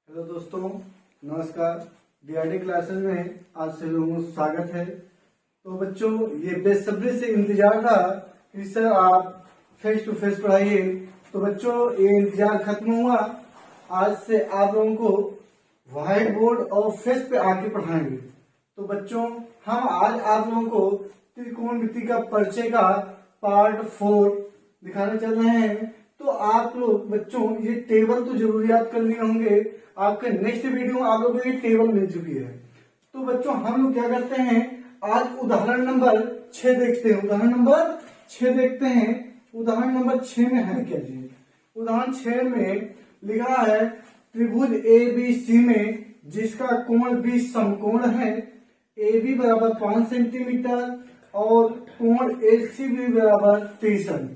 Hello दोस्तों, नमस्कार। DRD classes में आज से लोगों को स्वागत है। तो बच्चों, ये बेसब्री से इंतजार था कि सर आप फेस टू फेस पढ़ाइए। तो बच्चों, ये इंतजार खत्म हुआ। आज से आप लोगों को व्हाइट बोर्ड और फेस पे आके पढ़ाएंगे। तो बच्चों, हम आज आप लोगों को त्रिकोणमिति का परिचय का पार्ट 4 दिखाने चल रहे हैं। तो आप लोग बच्चों ये टेबल तो जरूर याद कर लिए होंगे। आपके नेक्स्ट वीडियो में आप लोगों को ये टेबल मिल चुकी है। तो बच्चों हम लोग क्या करते हैं, आज उदाहरण नंबर 6 देखते हैं। उदाहरण नंबर 6 देखते हैं। उदाहरण नंबर 6 में है क्या जी? उदाहरण 6 में लिखा है त्रिभुज ABC में जिसका कोण B समकोण है, AB बराबर 5 सेंटीमीटर और कोण ACB बराबर 30 अंश।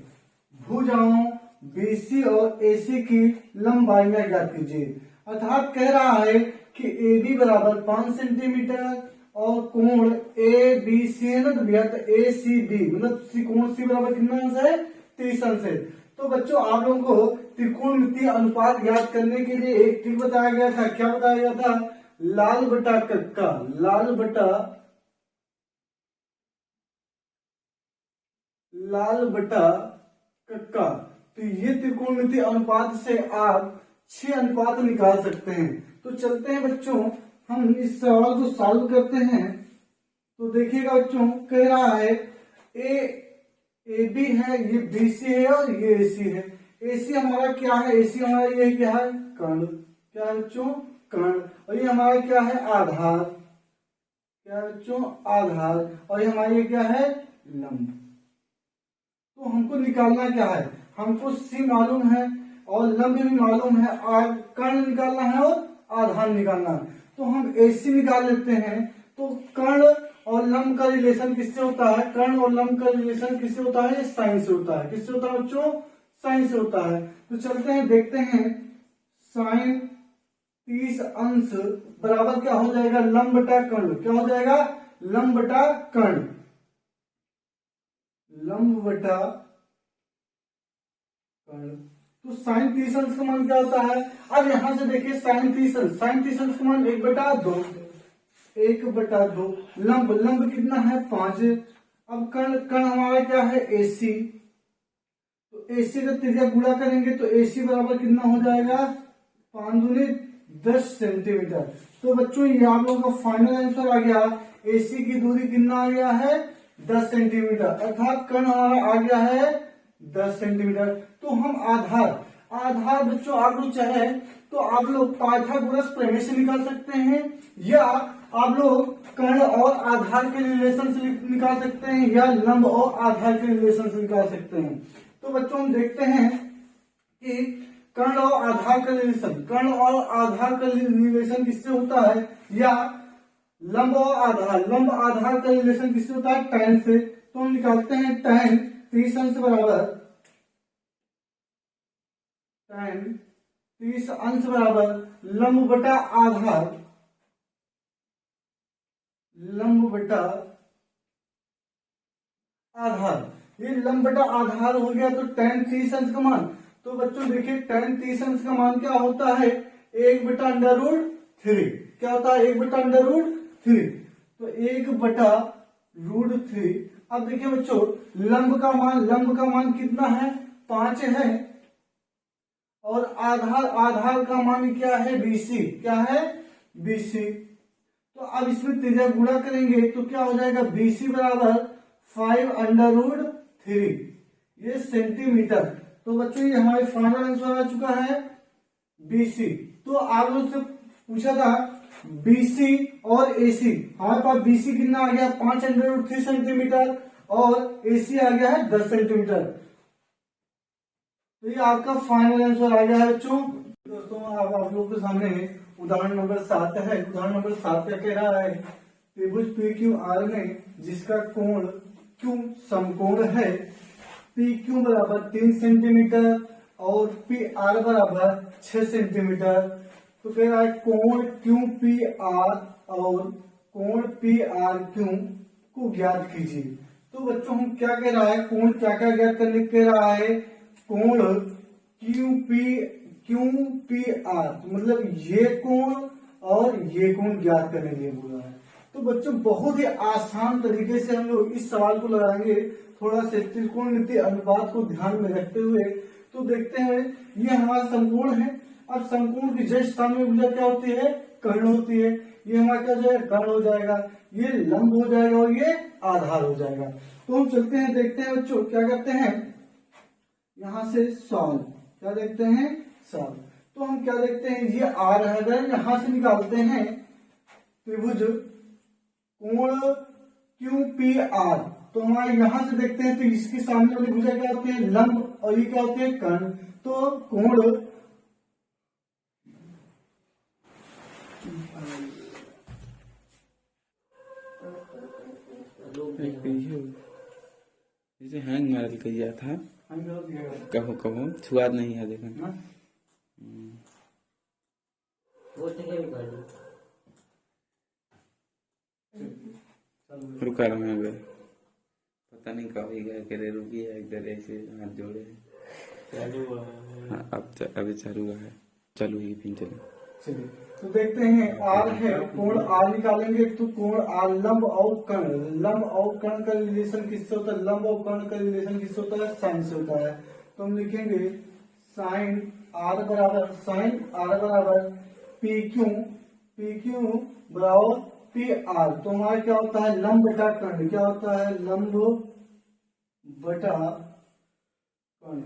भुजाओं BC और AC की लंबाई ज्ञात कीजिए। अर्थात कह रहा है कि AB बराबर 5 सेंटीमीटर और कोण ABC है ना, तो भैया ACB मतलब कोण C बराबर कितना अंश है? 30 अंश है। तो बच्चों आप लोगों को त्रिकोणमितीय अनुपात याद करने के लिए एक ट्रिक बताया गया था। क्या बताया गया था? लाल बटा कक्का। लाल बटा कक्का। तो ये त्रिकोणमितीय अनुपात से आप 6 अनुपात निकाल सकते हैं। तो चलते हैं बच्चों, हम इस सवाल को सॉल्व करते हैं। तो देखिएगा बच्चों, कह रहा है AB है, ये BC है और ये AC है। AC हमारा क्या है? AC हमारा ये क्या है? कर्ण। क्या है बच्चों? कर्ण। और ये हमारा क्या है? आधार। क्या है बच्चों? आधार। और ये हमारा ये क्या है? लंब। तो हमको निकालना क्या है? हमको C मालूम है और लंब भी मालूम है, और कर्ण निकालना है और आधार निकालना है। तो हम AC निकाल लेते हैं। तो कर्ण और लंब का रिलेशन किससे होता है? कर्ण और लंब का रिलेशन किससे होता है? साइन से होता है। किससे होता है बच्चों? साइन से होता है। तो चलते हैं, देखते हैं। साइन 30 अंश बराबर क्या हो जाएगा? लंब बटा कर्ण। क्या हो जाएगा? लंब बटा कर्ण। लंब बटा कर्ण। तो साइन 30 अंश का मान क्या होता है? अब यहां से देखिए, साइन 30 अंश का मान 1/2। 1/2। लंब कितना है? 5। अब कर्ण हमारा क्या है? AC। तो AC का त्रिज्या गुणा करेंगे तो AC बराबर कितना हो जाएगा? 5 दूनी 10 सेंटीमीटर। तो बच्चों ये आप लोगों का फाइनल आंसर आ गया। AC की दूरी कितना आ गया है? 10 सेंटीमीटर। अर्थात कर्ण हमारा आ गया है 10 सेंटीमीटर। तो हम आधार बच्चों आप लोग चाहे तो आप लोग पाइथागोरस प्रमेय से निकाल सकते हैं, या आप लोग कर्ण और आधार के रिलेशन से निकाल सकते हैं, या लंब और आधार के रिलेशन से निकाल सकते हैं। तो बच्चों हम देखते हैं कि कर्ण और आधार का रिलेशन किससे होता है, या लंब आधार का रिलेशन किससे होता है? tan से। तो हम निकालते हैं tan 30 अंश बराबर लंब बटा आधार। ये लंब बटा आधार हो गया। तो tan 30 अंश का मान, तो बच्चों देखिए tan 30 अंश का मान क्या होता है? 1/√3। क्या होता है? 1/√3। तो 1/√3। अब देखिए बच्चों, लंब का मान कितना है? 5 है। और आधार का मान क्या है? BC। क्या है? BC। तो अब इसमें त्रिज्या गुणा करेंगे तो क्या हो जाएगा? BC बराबर 5√3। ये सेंटीमीटर। तो बच्चों ये हमारे फाइनल आंसर आ चुका है BC। तो आप लोग से पूछा था BC और AC। हमारे पास BC कितना आ गया? 5√3 सेंटीमीटर और AC आ गया है 10 सेंटीमीटर। तो ये आपका फाइनल आंसर आ गया है बच्चों। दोस्तों अब आप लोगों के सामने उदाहरण नंबर 7 है। उदाहरण नंबर 7 क्या कह रहा है? त्रिभुज PQR में जिसका कोण Q समकोण है, PQ बराबर 3 सेंटीमीटर और PR बराबर 6 सेंटीमीटर। तो कह रहा है कोण QPR और कोण PRQ को ज्ञात कीजिए। तो बच्चों हम क्या कह रहा है? कोण क्या क्या ज्ञात करने कह रहा है? कोण क्यू पी आर, मतलब ये कोण और ये कोण ज्ञात करने के लिए बोला है। तो बच्चों बहुत ही आसान तरीके से हम लोग इस सवाल को लगाएंगे, थोड़ा से त्रिकोणमितीय अनुपात को ध्यान में रखते हुए। तो देखते हैं ये हमारा समकोण है। अब समकोण की जस्ट सामने भुजा क्या होती है, कर्ण होती है। ये हमारा क्या हो जाएगा, कर्ण हो जाएगा, ये लंब हो जाएगा और ये आधार हो जाएगा। तो हम चलते हैं, देखते हैं बच्चों क्या करते हैं, यहां से सॉल्व, क्या देखते हैं, सॉल्व। तो हम क्या देखते हैं, ये आर है, अगर यहां से निकालते हैं त्रिभुज कोण क्यू पी आर, तो हमारे यहां से देखते हैं तो इसके सामने वाली भुजा क्या होती है, लंब, और ये क्या होती है, कर्ण। तो कोण जैसे हैंग मारल किया था, कहो कहो छुआद नहीं है, देखना रुका रहा हूँ, पता नहीं कब ही गए, करे रुकी है, इधर ऐसे हाथ जोड़े चालू हुआ है। हाँ अब अभी चालू हुआ है, चालू ही फिर चलो। चलिए तो देखते हैं, आर है, कोण आर निकालेंगे तो कोण आर लंब और कर्ण, लंब और कर्ण का रिलेशन किससे होता है, लंब और कर्ण का रिलेशन किससे होता है, साइन से होता है। तो हम लिखेंगे साइन आर बराबर पी क्यू बराबर पी आर। तो हमारा क्या होता है, लंब बटा कर्ण, क्या होता है, लंब बटा कर्ण।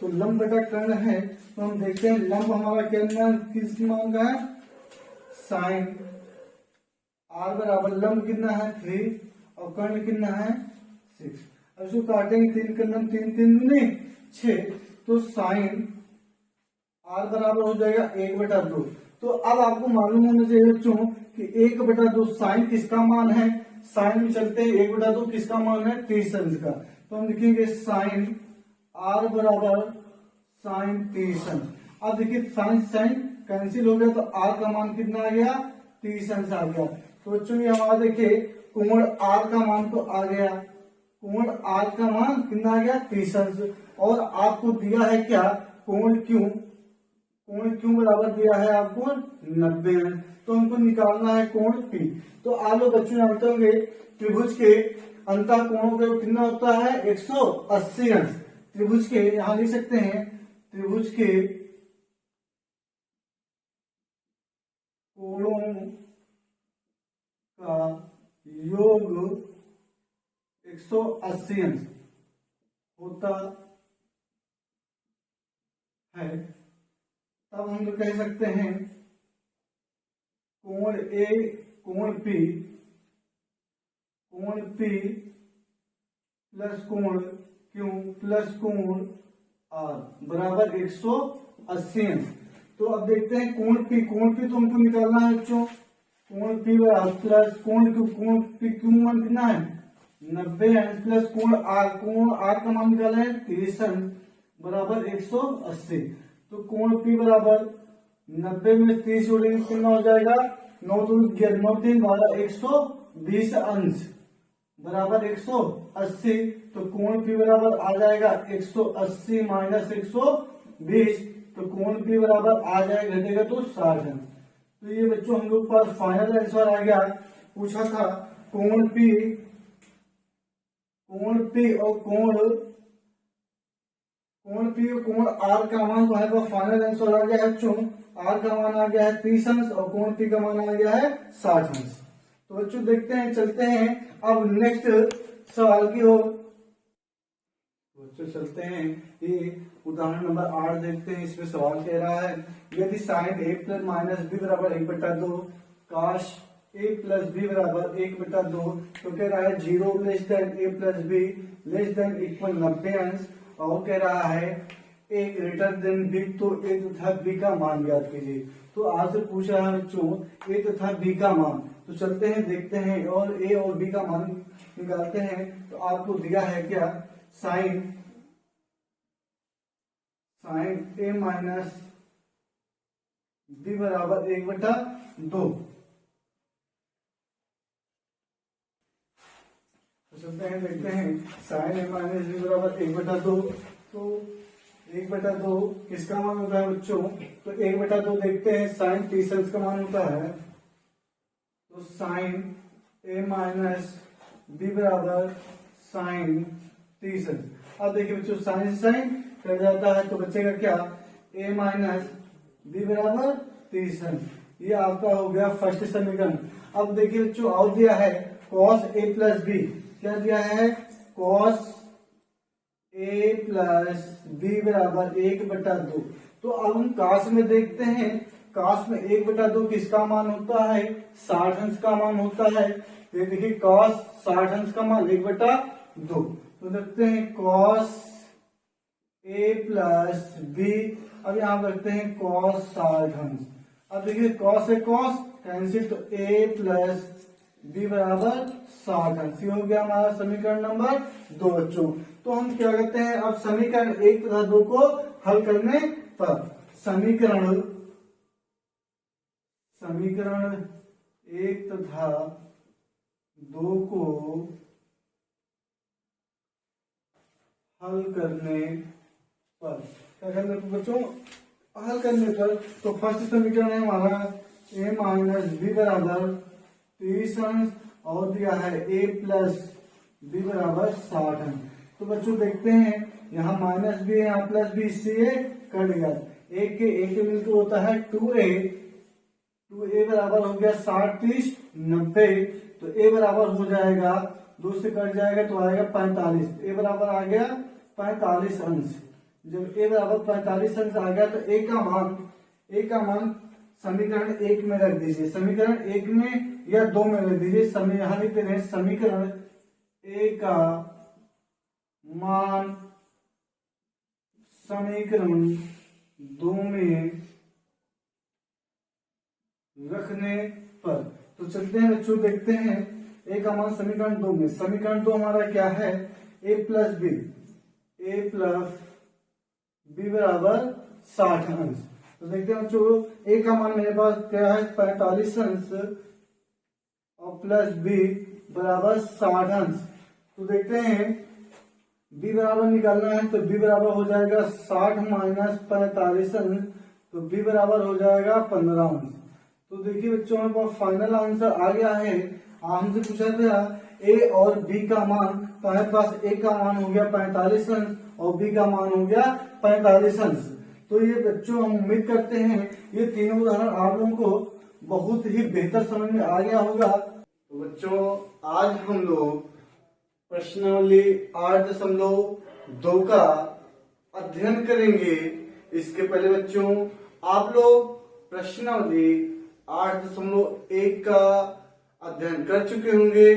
तो लंब बटा कर्ण है, तो हम देखते हैं लंब हमारा क्या किस मान का है, साइन आर बराबर लंब कितना है 3 और कर्ण कितना है 6। अब इसको काटेंगे, 3 का लंब 3 3 नहीं 6, तो साइन आर बराबर हो जाएगा 1/2। तो अब आपको मालूम होना चाहिए बच्चों कि 1/2 साइन किसका मान है, साइन में चलते हैं, 1/2 किसका मान है, 30 अंश का। तो हम लिखेंगे साइन आर बराबर साइन 30 अंश। अब देखिए साइन साइन कैंसिल हो गया, तो आर का मान कितना आ गया, 30 अंश आ गया। तो बच्चों ये हमारा देखिए कोण आर का मान तो आ गया, कोण आर का मान कितना आ गया, 30 अंश। और आपको दिया है क्या, कोण क्यू बराबर दिया है आपको 90 अंश। तो हमको निकालना है कोण पी। तो आप लोग बच्चों जानते होंगे त्रिभुज के अंतः कोणों का कितना होता है, 180 अंश। त्रिभुज के यहां लिख सकते हैं, त्रिभुज के कोणों का योग 180 अंश होता है। तब हम लोग कह सकते हैं कोण ए कोण पी प्लस कोण क्यू प्लस कोण आर बराबर 180 अंश। तो अब देखते हैं कोण पी तो हमको निकालना है बच्चों, कोण पी बराबर प्लस कोण पी क्यू मान कितना है 90 अंश प्लस कोण आर का मान निकाला है 30 अंश बराबर 180। तो कोण पी बराबर 90 में 30 जोड़ेंगे कितना हो जाएगा, 9 3 12 120 अंश बराबर 180। तो कोण पी बराबर आ जाएगा 180 माइनस 120, तो कोण पी बराबर आ जाएगा, घटेगा तो 60 अंश। तो ये बच्चों हम लोग पास फाइनल आंसर आ गया। पूछा था कोण पी और कोण आर का मान जो है वो फाइनल आंसर आ गया है बच्चों, आर का मान आ गया है 30 अंश और कोण पी का मान आ गया है 60 अंश। तो बच्चों देखते हैं, चलते हैं अब नेक्स्ट सवाल की ओर। बच्चों चलते हैं, ये उदाहरण नंबर 8 देखते हैं। इसमें सवाल कह रहा है यदि sine a plus minus b बराबर 1/2 काश a प्लस b बराबर 1/2, तो कह रहा है 0 less than a plus b less than equal 90 अंश, और कह रहा है a ग्रेटर देन b, तो a तथा b का मान ज्ञात कीजिए। तो आपसे पूछ रहा है बच्चों a तथा b का मान। तो चलते हैं देखते हैं और a और b का मान निकालते हैं। तो आपको दिया है क्या, साइन a माइनस b बराबर 1/2। तो चलते हैं देखते हैं साइन a माइनस b बराबर 1/2। तो 1/2 किसका मान होता है बच्चों? तो 1/2 देखते हैं, साइन तीसंस का मान होता है। तो साइन ए माइनस बी बराबर साइन तीसंस। अब देखिए बच्चों, साइन से साइन कट जाता है तो बचेगा क्या? ए माइनस बी बराबर तीसंस। ये आपका हो गया फर्स्ट समीकरण। अब देखिए बच्चों, और दिया है कॉस ए प्लस बी। क्या दिया है? कॉस ए प्लस बी बराबर 1/2। तो अब हम काश में देखते हैं, काश में 1/2 किसका मान होता है? 60 अंश का मान होता है। ये देखिए कॉस 60 अंश का मान 1/2। तो देखते हैं कॉस ए प्लस बी, अब यहां रखते हैं कॉस 60 अंश। अब देखिए कॉस से कॉस कैंसिल, तो ए प्लस बी बराबर 60 अंश। ये हो गया हमारा समीकरण नंबर 2 बच्चों। तो हम क्या करते हैं, अब समीकरण 1 तथा 2 को हल करने पर समीकरण 1 तथा 2 को हल करने पर क्या करने पर बच्चों? हल करने पर तो फर्स्ट समीकरण है हमारा a माइनस बी बराबर 30 अंश और दिया है a प्लस बी बराबर 60 अंश। तो बच्चों देखते हैं, यहाँ माइनस बी है, यहाँ प्लस बी, इससे ये कट गया। एक के मिलकर होता है 2a। 2a बराबर हो गया 60 30 90। तो a बराबर हो जाएगा, 2 से कट जाएगा तो आएगा 45। a बराबर आ गया 45 अंश। जब a बराबर 45 अंश आ गया तो a का मान समीकरण 1 में रख दीजिए, समीकरण 1 में या 2 में रख दीजिए। यहाँ लिखते हैं समीकरण a का मान समीकरण 2 में रखने पर। तो चलते हैं बच्चों, देखते हैं a का मान समीकरण 2 में। समीकरण 2 हमारा क्या है? a प्लस बी बराबर 60 अंश। तो देखते हैं बच्चों, a का मान मेरे पास क्या है? 45 अंश और प्लस b बराबर 60 अंश। तो देखते हैं b बराबर निकालना है, तो b बराबर हो जाएगा 60 माइनस 45 अंश, तो b बराबर हो जाएगा 15 अंश। तो देखिए बच्चों, हमारे पास फाइनल आंसर आ गया है। हमसे पूछा था a और b का मान, तो हमारे पास a का मान हो गया 45 अंश और b का मान हो गया 45 अंश। तो ये बच्चों, हम उम्मीद करते हैं ये तीनों उदाहरण आप लोगों को बहुत ही बेहतर समझ में आ गया होगा। तो बच्चों, आज हम लोग प्रश्नावली 8.2 का अध्ययन करेंगे। इसके पहले बच्चों, आप लोग प्रश्नावली 8.1 का अध्ययन कर चुके होंगे।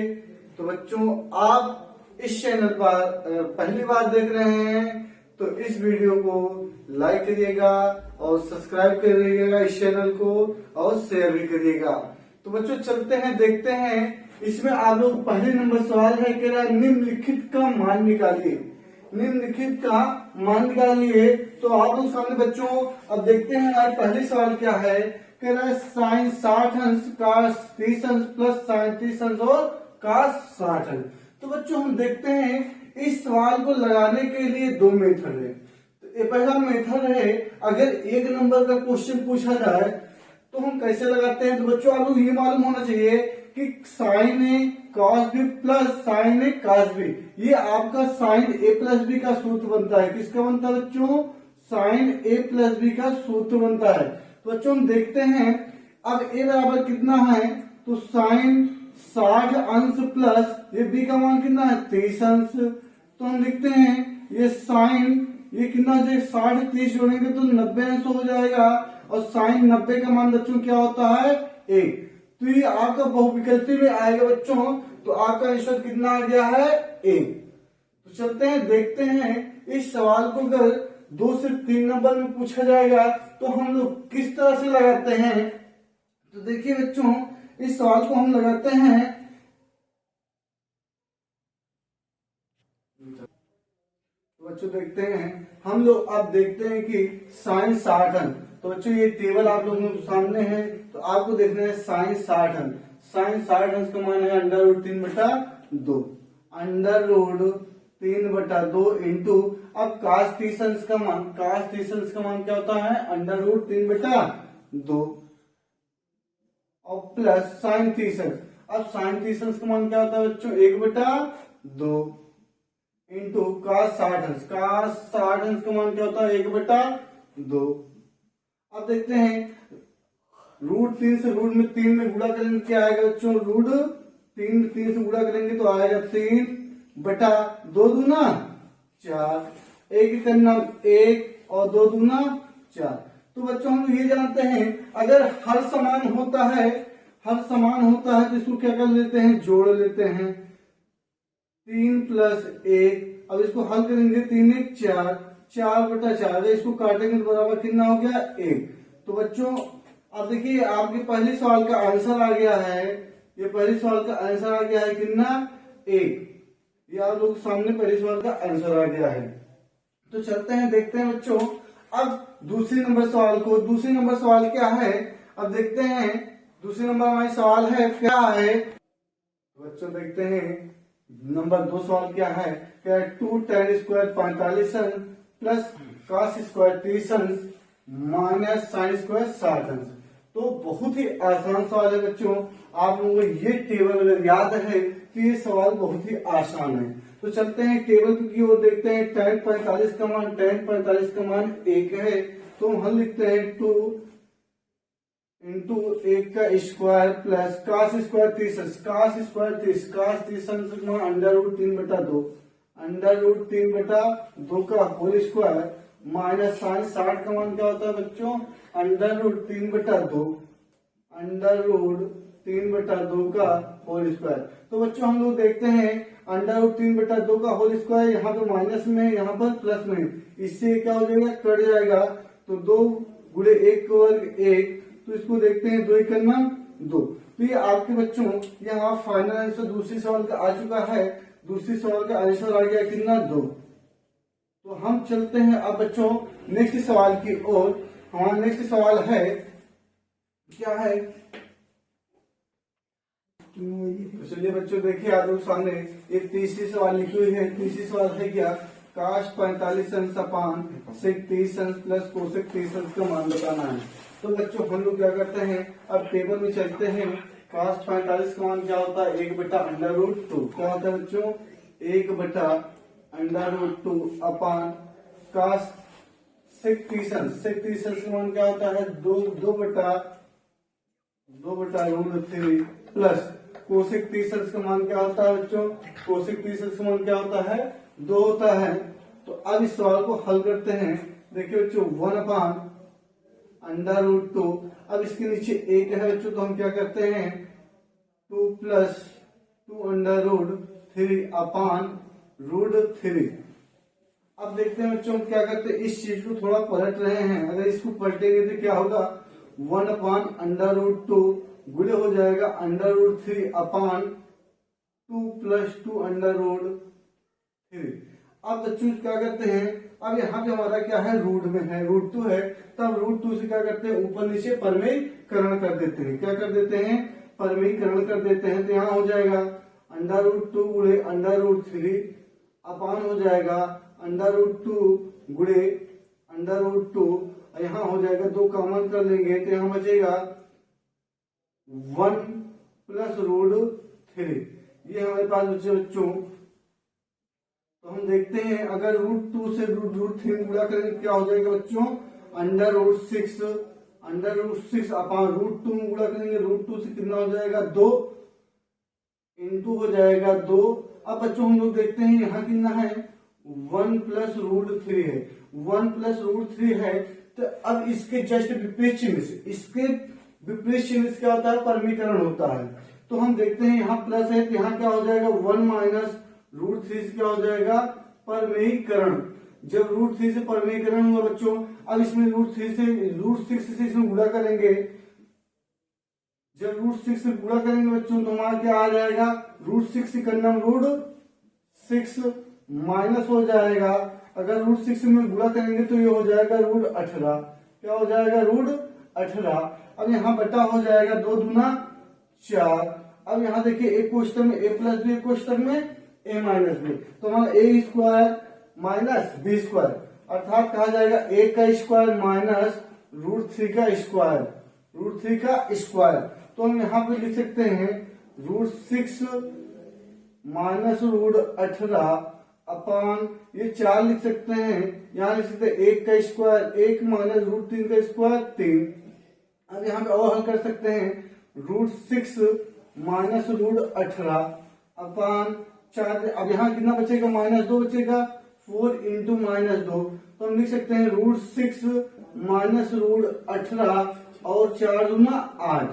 तो बच्चों, आप इस चैनल पर पहली बार देख रहे हैं तो इस वीडियो को लाइक करिएगा और सब्सक्राइब करिएगा इस चैनल को, और शेयर भी करिएगा। तो बच्चों चलते हैं, देखते हैं। इसमें आप लोग पहले नंबर सवाल है, कह रहा है निम्नलिखित का मान निकालिए। निम्नलिखित का मान निकालिए। तो आप लोग सामने बच्चों अब देखते हैं हमारे पहले सवाल क्या है। कह रहा है साइन 60 अंश कास 30 अंश प्लस साइन 30 अंश और कास 60 अंश। तो बच्चों हम देखते हैं इस सवाल को लगाने के लिए 2 मेथड है। तो ये पहला मेथड है, अगर 1 नंबर का क्वेश्चन पूछा जाए तो हम कैसे लगाते हैं। तो बच्चों आप लोग ये मालूम होना चाहिए कि साइन ए कॉस बी प्लस साइन ए कॉस बी, ये आपका साइन ए प्लस बी का सूत्र बनता है। किसका बनता है बच्चों? साइन ए प्लस बी का सूत्र बनता है। तो बच्चों हम देखते हैं, अब ए बराबर कितना है? तो साइन 60 अंश प्लस ये बी का मान कितना है? 30 अंश। तो हम लिखते हैं ये साइन, ये कितना हो जाएगा? 60 30 जोड़ेंगे तो 90 अंश हो जाएगा। और साइन 90 का मान बच्चों क्या होता है? 1। तो ये आपका बहुविकल्पी में आएगा बच्चों। तो आपका आंसर कितना आ गया है? 1। तो चलते हैं, देखते हैं इस सवाल को अगर 2 से 3 नंबर में पूछा जाएगा तो हम लोग किस तरह से लगाते हैं। तो देखिए बच्चों, इस सवाल को हम लगाते हैं। तो बच्चों देखते हैं, हम लोग अब देखते हैं कि साइन 60 अंश। तो बच्चों ये टेबल आप लोगों के सामने है, तो आपको देखना है साइन 60 अंश। साइन 60 अंश का मान है √3/2। √3/2 3/2 इंटू, अब cos 30 अंश का मान, क्या होता है √3/2 और प्लस sin 30 अंश, अब sin 30 अंश का मान क्या होता है बच्चों 1/2 इंटू cos 60 अंश, का मान क्या होता है 1/2। अब देखते हैं √3 से √3 में गुणा करेंगे क्या आएगा बच्चों, √3 3 से गुणा करेंगे तो आएगा 3/2 दूना 4, एक करना 1 और 2 दूना 4। तो बच्चों हम ये जानते हैं अगर हर समान होता है तो इसको क्या कर लेते हैं, जोड़ लेते हैं 3 + 1, अब इसको हल करेंगे 3 1 4, 4/4, अगर इसको काटेंगे तो बराबर कितना हो गया 1। तो बच्चों अब देखिए आपके पहले सवाल का आंसर आ गया है, ये पहले सवाल का आंसर आ गया है कितना 1, ये आप लोग सामने पहले सवाल का आंसर आ गया है। तो चलते हैं देखते हैं बच्चों अब दूसरी नंबर सवाल क्या है, अब देखते हैं दूसरे नंबर हमारी सवाल है क्या है। बच्चों देखते हैं नंबर 2 सवाल क्या है, क्या 2 tan स्क्वायर 45 अंश प्लस cos स्क्वायर 30 अंश माइनस sin स्क्वायर 60 अंश। तो बहुत ही आसान सवाल है बच्चों, आप लोगों को ये टेबल अगर याद है तो ये सवाल बहुत ही आसान है। तो चलते हैं टेबल की ओर, देखते हैं tan 45 का मान 1 है, तो हम हल लिखते हैं 2 इंटू 1 का स्क्वायर प्लस cos स्क्वायर 30 अंश, cos 30 अंश का मान √3/2 का होल स्क्वायर माइनस sin 60 का मान क्या होता है बच्चों √3/2 का होल स्क्वायर। तो बच्चों हम लोग देखते हैं √3/2 का होल स्क्वायर यहाँ पे माइनस में, यहाँ पर प्लस में, इससे क्या हो जाएगा कट जाएगा, तो 2 गुणे 1 का वर्ग 1, तो इसको देखते हैं 2 1 2। तो ये आपके बच्चों यहाँ फाइनल आंसर दूसरी सवाल का आ चुका है, दूसरी सवाल का आंसर आ गया कितना 2। तो हम चलते हैं अब बच्चों नेक्स्ट सवाल की ओर। हमारा नेक्स्ट सवाल है क्या है, तो चलिए बच्चों देखिए आप लोग सामने एक तीसरी सवाल लिखी हुई है। तीसरी सवाल है क्या, cos 45 अंश अपान sec 30 अंश प्लस cosec 30 अंश का मान बताना है। तो बच्चों हम लोग क्या करते हैं, अब टेबल में चलते हैं। cos 45 का मान क्या होता है 1/√2, क्या होता है बच्चों 1/√2 अपान cos sec 30 अंश का मान क्या होता है 2/√3 प्लस cosec 30 अंश का मान क्या होता है बच्चों, cosec 30 अंश का मान क्या होता है 2 होता है। तो अब इस सवाल को हल करते हैं। देखिए बच्चों 1/√2, अब इसके नीचे 1 है बच्चों, तो हम क्या करते हैं 2 + 2√3 अपान √3। अब देखते हैं बच्चों क्या करते हैं, इस चीज को थोड़ा पलट रहे हैं, अगर इसको पलटेंगे तो क्या होगा 1/√2 गुणे हो जाएगा √3 अपान 2 + 2√3। अब बच्चों क्या करते हैं, अब यहाँ पे हमारा क्या है रूट में है, √2 है, तब √2 से क्या करते हैं ऊपर नीचे परमेयीकरण कर देते हैं। क्या कर देते हैं, परमेयीकरण कर देते हैं। तो यहाँ हो जाएगा √2 गुणे √3 अपान हो जाएगा √2 गुणे √2, यहाँ हो जाएगा 2 कॉमन कर लेंगे तो यहाँ बचेगा 1 + √3। ये हमारे पास बचे बच्चों। तो हम देखते हैं अगर √2 से √3 गुणा करेंगे क्या हो जाएगा बच्चों √6 अपान √2 में गुणा करेंगे, √2 से कितना हो जाएगा 2 इंटू हो जाएगा 2। अब बच्चों हम लोग देखते हैं यहाँ कितना है 1 + √3 है, 1 + √3 है। तो अब इसके जस्ट विपरीत चिन्ह से, इसके विपरीत चिन्ह से क्या होता है परमीकरण होता है। तो हम देखते हैं यहाँ प्लस है तो यहाँ क्या हो जाएगा 1 - √3 से क्या हो जाएगा परमेयीकरण। जब √3 से परमेयीकरण हुआ बच्चों, अब इसमें √6 से इसमें गुणा करेंगे। जब √6 से गुणा करेंगे बच्चों तो हमारा क्या आ जाएगा √6 से करना √6 माइनस हो जाएगा। अगर √6 में गुणा करेंगे तो ये हो जाएगा √18। क्या हो जाएगा √18। अब यहाँ बटा हो जाएगा 2 दूना 4। अब यहाँ देखिए एक कोष्टक में a + b, एक कोष्टक में ए माइनस बी, तो हमारा ए स्क्वायर माइनस बी स्क्वायर, अर्थात कहा जाएगा ए का स्क्वायर माइनस √3 का स्क्वायर, √3 का स्क्वायर। तो हम यहाँ पे लिख सकते हैं √6 माइनस √18 अपान ये 4 लिख सकते हैं, यहाँ लिख सकते हैं 1 का स्क्वायर 1 माइनस √3 का स्क्वायर 3। अब यहाँ पे और हल कर सकते हैं √6 माइनस √18 अपान 4। अब यहाँ कितना बचेगा, -2 बचेगा, 4 इंटू -2, तो हम लिख सकते हैं √6 माइनस √18 और 4 दूना 8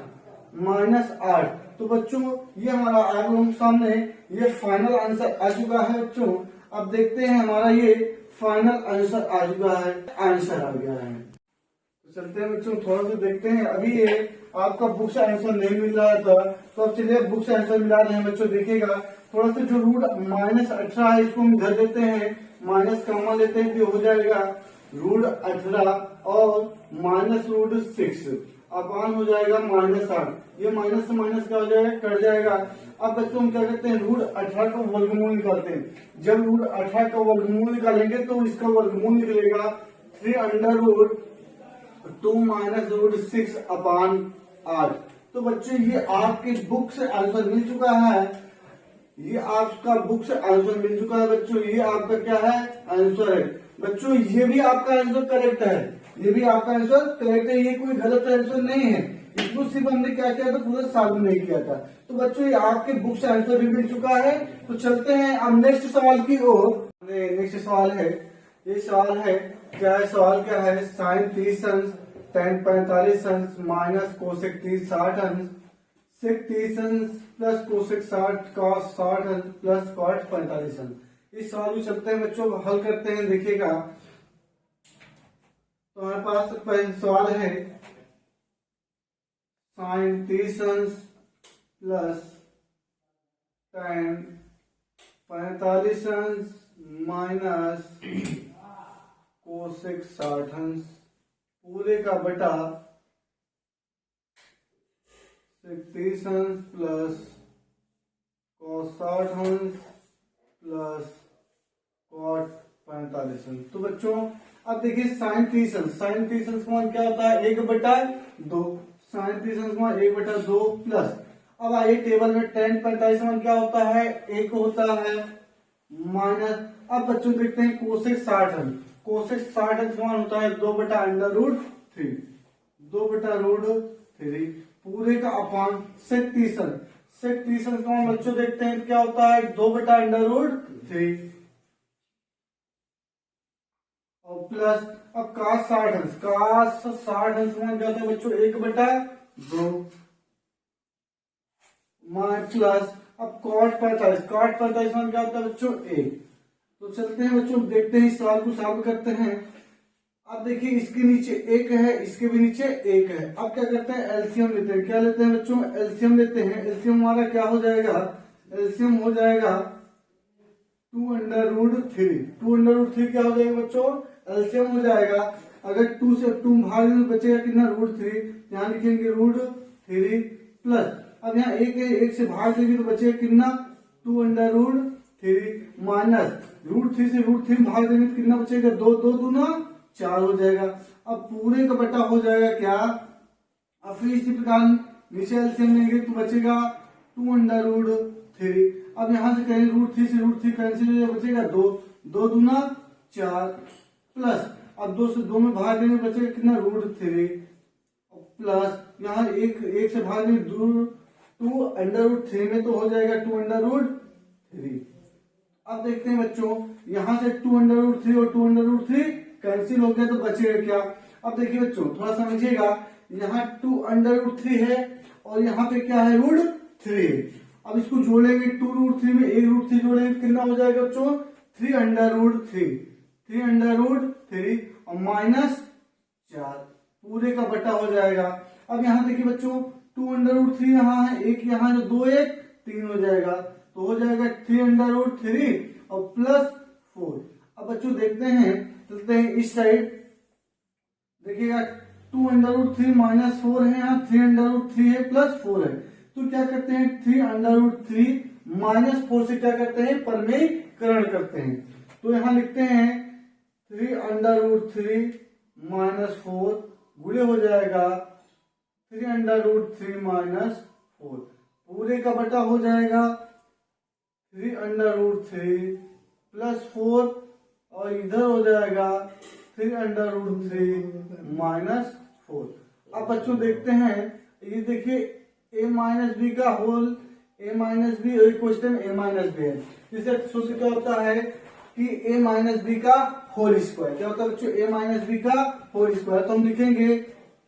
-8। तो बच्चों ये हमारा आप लोगों के सामने ये फाइनल आंसर आ चुका है बच्चों। अब देखते हैं हमारा ये फाइनल आंसर आ चुका है, आंसर आ गया है। तो चलते हैं बच्चों, थोड़ा सा देखते हैं। अभी ये आपका बुक से आंसर नहीं मिल रहा था, तो अब चलिए बुक से आंसर मिला रहे हैं बच्चों। देखिएगा थोड़ा सा जो √-18 है इसको हम घर लेते हैं, माइनस कॉमा लेते हैं, तो हो जाएगा √18 और माइनस √6 अपान हो जाएगा -8। ये माइनस से माइनस क्या हो जाएगा, कट जाएगा। अब बच्चों हम क्या करते हैं, √18 का वर्गमूल निकालते हैं। जब √18 का वर्गमूल निकालेंगे तो इसका वर्गमूल निकलेगा 3√2 माइनस √6 अपान 8। तो बच्चों ये आपके बुक से आंसर मिल चुका है, ये आपका बुक से आंसर मिल चुका है बच्चों। ये आपका क्या है, आंसर है बच्चों। ये भी आपका आंसर करेक्ट है, ये भी आपका आंसर करेक्ट है, ये कोई गलत आंसर नहीं है। इसको सिर्फ हमने क्या किया था, पूरा सॉल्व नहीं किया था। तो बच्चों ये आपके बुक से आंसर भी मिल चुका है। तो चलते हैं अब नेक्स्ट सवाल की ओर। नेक्स्ट सवाल है, ये सवाल है क्या है, सवाल क्या है, sin 30 अंश tan 45 अंश माइनस कोसेक 30 60 अंश sec 30 अंश प्लस कोसेक 60 cos 60 अंश प्लस cot 45 अंश। इस सवाल को चलते हैं बच्चों, हल करते हैं। देखिएगा तो हमारे पास पहला सवाल है sin 30 अंश प्लस tan 45 अंश माइनस कोसेक 60 अंश पूरे का बटा sec 30 अंश प्लस cos 60 अंश प्लस cot 45 अंश। तो बच्चों अब देखिए sin 30 अंश का मान क्या होता है, 1/2। sin 30 अंश का मान 1/2 प्लस, अब आइए टेबल में tan 45 मान क्या होता है, 1 होता है, माइनस। अब बच्चों देखते हैं कोसेक 60 अंश, कोसेक 60 अंश मान होता है 2/√3, 2/√3 पूरे का अपान sec 30 अंश, sec 30 अंश का मान बच्चों देखते हैं क्या होता है, 2/√3 और प्लस अब cos 60 अंश, cos 60 अंश मान क्या होता है बच्चों, 1/2 मान प्लस अब cot 45 मान क्या होता है बच्चों, 1। तो चलते हैं बच्चों, देखते हैं इस सवाल को सॉल्व करते हैं। अब देखिए इसके नीचे 1 है, इसके भी नीचे 1 है। अब क्या करते हैं, एलसीएम लेते हैं। क्या लेते हैं बच्चों, एलसीएम लेते हैं। एलसीएम हमारा क्या हो जाएगा, एलसीएम हो जाएगा 2√3। 2√3 क्या हो जाएगा बच्चों, एलसीएम हो जाएगा। अगर 2 से 2 भाग में बचेगा कितना, √3, यहाँ लिखेंगे √3 प्लस, अब यहाँ 1 है, 1 से भाग देंगे तो बचेगा कितना, 2√3 माइनस √3 से √3 भाग देंगे तो कितना बचेगा, 2 दूना 4 हो जाएगा। अब पूरे का बटा हो जाएगा क्या, अब फिर इसी प्रकार नीचे एलसीएम लेंगे तो बचेगा 2√3। अब यहाँ से कहेंगे √3 से √3 कैंसिल हो जाएगा, बचेगा 2 दूना 4 प्लस, अब 2 से 2 में भाग देंगे बचेगा कितना, √3 प्लस यहाँ 1 से भाग देंगे 2√3 में तो हो जाएगा 2√3। अब देखते हैं बच्चों, यहाँ से 2√3 और 2√3 कैंसिल हो गया तो बचेगा क्या। अब देखिए बच्चों थोड़ा समझिएगा, यहाँ 2√3 है और यहाँ पे क्या है, √3। अब इसको जोड़ेंगे 2√3 में 1√3 जोड़ेंगे कितना हो जाएगा बच्चों, 3√3 और माइनस 4 पूरे का बटा हो जाएगा। अब यहाँ देखिए बच्चों 2√3 यहाँ है, 1 यहाँ जो 2 1 3 हो जाएगा, तो हो जाएगा 3√3 और प्लस 4। अब बच्चों देखते हैं, चलते हैं इस साइड। देखिएगा 2√3 माइनस 4 है, यहाँ 3√3 है प्लस 4 है, तो क्या करते हैं 3√3 -4 से क्या करते हैं, परमीकरण करते हैं। तो यहां लिखते हैं 3√3 -4 गुणे हो जाएगा 3√3 -4, पूरे का बटा हो जाएगा 3√3 +4 और इधर हो जाएगा 3√3 -4। अब बच्चों देखते हैं, ये देखिए a माइनस बी का whole, a minus B question a minus B है, जिससे सूत्र क्या होता है कि a माइनस बी का होल स्क्वायर। क्या होता है बच्चों, a माइनस बी का होल स्क्वायर। तो हम लिखेंगे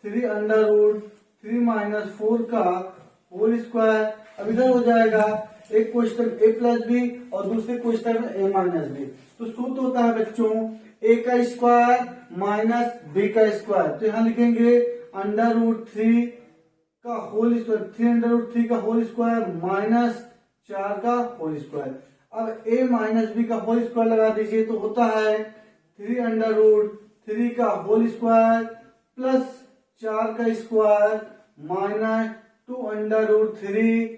3√3 -4 का होल स्क्वायर। अब इधर हो जाएगा एक क्वेश्चन a प्लस बी और दूसरे क्वेश्चन में a माइनस बी। तो सूत्र होता है बच्चों a का स्क्वायर माइनस b का स्क्वायर। तो यहाँ लिखेंगे √3 का होल स्क्वायर, 3√3 का होल स्क्वायर माइनस 4 का होल स्क्वायर। अब a माइनस बी का होल स्क्वायर लगा दीजिए, तो होता है 3√3 का होल स्क्वायर प्लस 4 का स्क्वायर माइनस 2√3